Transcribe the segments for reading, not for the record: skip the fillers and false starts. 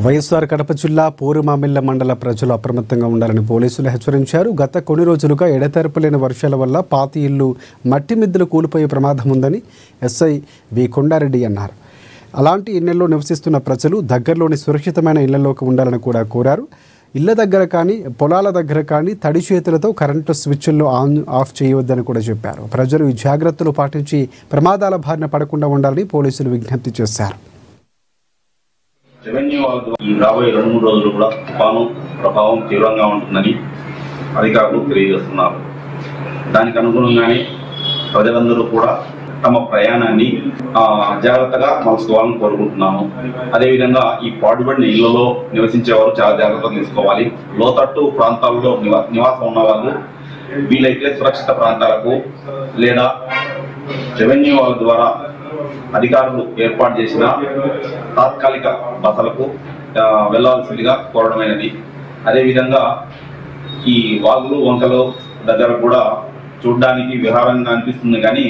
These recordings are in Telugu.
వైఎస్ఆర్ కడప జిల్లా పోరుమామిళ్ల మండల ప్రజలు అప్రమత్తంగా ఉండాలని పోలీసులు హెచ్చరించారు. గత కొన్ని రోజులుగా ఎడతెరపలేని వర్షాల వల్ల పాతి ఇళ్లు మట్టి మిద్దెలు కూలిపోయే ప్రమాదం ఉందని ఎస్ఐ వి కొండారెడ్డి అన్నారు. అలాంటి ఇళ్లలో నివసిస్తున్న ప్రజలు దగ్గరలోని సురక్షితమైన ఇళ్లలోకి ఉండాలని కూడా కోరారు. ఇళ్ల దగ్గర కానీ పొలాల దగ్గర కానీ తడి చేతులతో కరెంటు స్విచ్ల్లో ఆన్ ఆఫ్ చేయవద్దని కూడా చెప్పారు. ప్రజలు ఈ జాగ్రత్తలు పాటించి ప్రమాదాల బారిన పడకుండా ఉండాలని పోలీసులు విజ్ఞప్తి చేశారు. రెవెన్యూ వాళ్ళకు ఈ రాబోయే 2-3 రోజులు కూడా తుఫాను ప్రభావం తీవ్రంగా ఉంటుందని అధికారులు తెలియజేస్తున్నారు. దానికి అనుగుణంగానే ప్రజలందరూ కూడా తమ ప్రయాణాన్ని జాగ్రత్తగా మలుచుకోవాలని కోరుకుంటున్నాము. అదేవిధంగా ఈ పాడుబడిన ఇళ్లలో నివసించేవారు చాలా జాగ్రత్తలు తీసుకోవాలి. లోతట్టు ప్రాంతాల్లో నివాసం ఉన్న వాళ్ళు వీలైతే సురక్షిత ప్రాంతాలకు లేదా రెవెన్యూ వాళ్ళ ద్వారా అధికారులు ఏర్పాటు చేసిన తాత్కాలిక బసలకు వెళ్లాల్సిందిగా కోరడమైనది. అదేవిధంగా ఈ వాగులు వంకలు దగ్గర కూడా చూడడానికి విహారంగా అనిపిస్తుంది, కానీ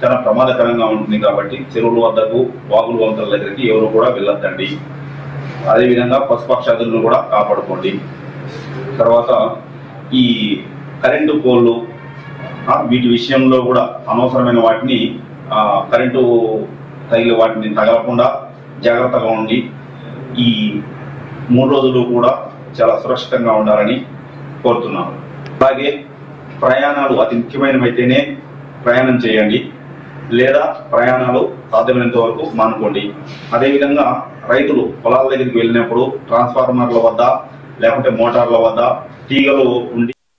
చాలా ప్రమాదకరంగా ఉంటుంది. కాబట్టి చెరువుల వద్దకు వాగులు వంకల దగ్గరికి ఎవరు కూడా వెళ్ళొద్దండి. అదేవిధంగా పశుపక్షాదులను కూడా కాపాడుకోండి. తర్వాత ఈ కరెంటు పోల్లు వీటి విషయంలో కూడా అనవసరమైన వాటిని కరెంటు తగిలి వాటిని తగలకుండా జాగ్రత్తగా ఉండి ఈ 3 రోజులు కూడా చాలా సురక్షితంగా ఉండాలని కోరుతున్నాను. అలాగే ప్రయాణాలు అతి ముఖ్యమైనవైతేనే ప్రయాణం చేయండి, లేదా ప్రయాణాలు సాధ్యమైనంత వరకు మానుకోండి. అదేవిధంగా రైతులు పొలాల దగ్గరికి వెళ్ళినప్పుడు ట్రాన్స్ఫార్మర్ల వద్ద లేకుంటే మోటార్ల వద్ద తీగలు ఉండి